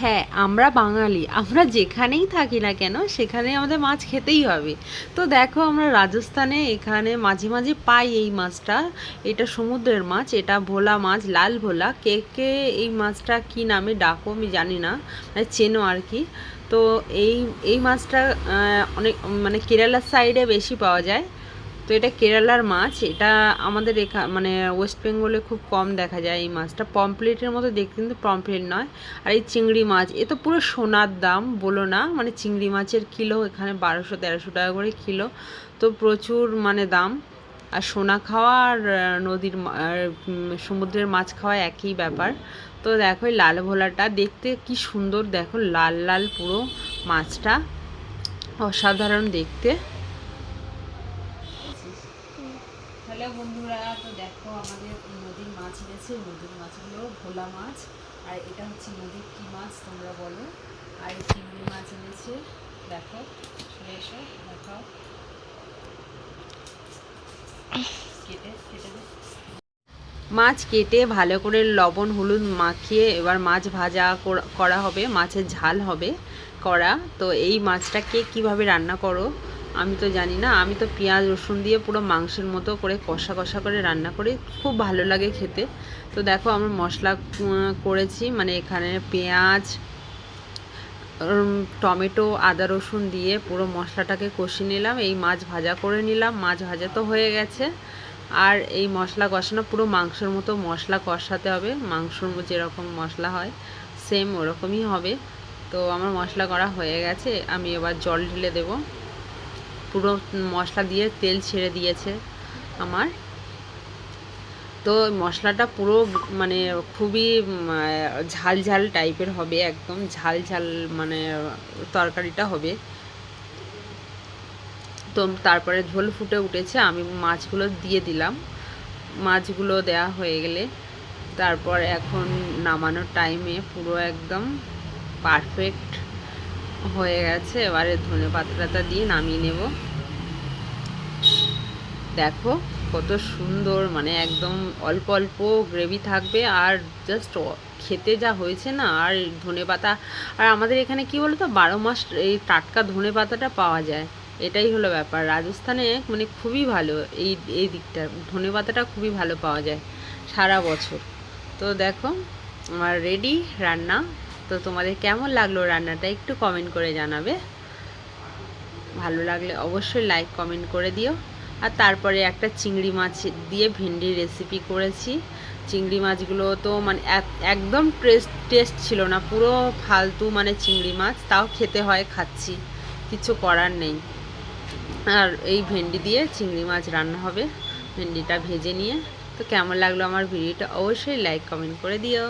হ্যাঁ, আমরা বাঙালি। আমরা যেখানেই থাকি না কেন, সেখানে আমাদের মাছ খেতেই হবে। তো দেখো আমরা রাজস্থানে এখানে মাঝে, মাঝে পাই এই মাছটা। এটা সমুদ্রের মাছ, এটা ভোলা মাছ, লাল ভোলা। কে, কে এই মাছটা কী নামে ডাকো আমি জানি না, মানে চেনো আর কি। তো এই এই মাছটা অনেক মানে কেরালার সাইডে বেশি পাওয়া যায়। তো এটা কেরালার মাছ। এটা আমাদের মানে ওয়েস্ট বেঙ্গলে খুব কম দেখা যায় এই মাছটা। পমপ্লেটের মতো দেখতে, কিন্তু পমপ্লেট নয়। আর এই চিংড়ি মাছ, এ তো পুরো সোনার দাম বলো না, মানে চিংড়ি মাছের কিলো এখানে 1200-1300 টাকা করে কিলো। তো প্রচুর মানে দাম। আর সোনা খাওয়া আর সমুদ্রের মাছ খাওয়া একই ব্যাপার। তো দেখো এই লাল ভোলাটা দেখতে কি সুন্দর, দেখো লাল লাল পুরো মাছটা, অসাধারণ দেখতে। হ্যালো বন্ধুরা, তো দেখো আমাদের নদীর মাছ এনেছে। নদীর মাছগুলো ভোলা মাছ, আর এটা হচ্ছে নদীর কী মাছ তোমরা বলো। আর এই চিংড়ি মাছ এনেছে, দেখো চলে এসো দেখো, কেটে কেটে মাছ কেটে ভালো করে লবণ হলুদ মাখিয়ে এবার মাছ ভাজা করা হবে, মাছের ঝাল হবে করা। তো এই মাছটাকে কিভাবে রান্না করো আমি তো জানি না। আমি তো পেঁয়াজ রসুন দিয়ে পুরো মাংসের মতো করে কষা কষা করে রান্না করি, খুব ভালো লাগে খেতে। তো দেখো আমরা মশলা করেছি, মানে এখানে পেঁয়াজ, টমেটো, আদা রসুন দিয়ে পুরো মশলাটাকে কষিয়ে নিলাম। এই মাছ ভাজা করে নিলাম, মাছ ভাজা তো হয়ে গেছে। আর এই মশলা কষানো পুরো মাংসের মতো মশলা কষাতে হবে, মাংসর যেরকম মশলা হয় সেম ওরকমই হবে। তো আমার মশলা করা হয়ে গেছে, আমি এবার জল ঢেলে দেব। পুরো মশলা দিয়ে তেল ছেড়ে দিয়েছে আমার। তো মশলাটা পুরো মানে খুবই ঝাল ঝাল টাইপের হবে, একদম ঝাল ঝাল মানে তরকারিটা হবে। তো তারপরে ঝোল ফুটে উঠেছে, আমি মাছগুলো দিয়ে দিলাম। মাছগুলো দেয়া হয়ে গেলে তারপর এখন নামানোর টাইমে পুরো একদম পারফেক্ট হয়ে গেছে। এবারে ধনে পাতাটা দিয়ে নামিয়ে নেব। দেখো কত সুন্দর, মানে একদম অল্প অল্প গ্রেভি থাকবে, আর জাস্ট খেতে যা হয়েছে না। আর ধনে পাতা, আর আমাদের এখানে কি বলো তো, 12 মাস এই টাটকা ধনে পাতাটা পাওয়া যায়। এটাই হলো ব্যাপার, রাজস্থানে মানে খুবই ভালো এই এই দিকটা, ধনে পাতাটা খুবই ভালো পাওয়া যায় সারা বছর। তো দেখো আমার রেডি রান্না। তো তোমাদের কেমন লাগলো রান্নাটা একটু কমেন্ট করে জানাবে। ভালো লাগলে অবশ্যই লাইক কমেন্ট করে দিও। আর তারপরে একটা চিংড়ি মাছ দিয়ে ভেন্ডির রেসিপি করেছি। চিংড়ি মাছগুলো তো মানে একদম টেস্ট ছিল না, পুরো ফালতু মানে চিংড়ি মাছ, তাও খেতে হয়, খাচ্ছি, কিছু করার নেই। আর এই ভেন্ডি দিয়ে চিংড়ি মাছ রান্না হবে, ভেন্ডিটা ভেজে নিয়ে। তো কেমন লাগলো আমার ভিডিওটা অবশ্যই লাইক কমেন্ট করে দিও।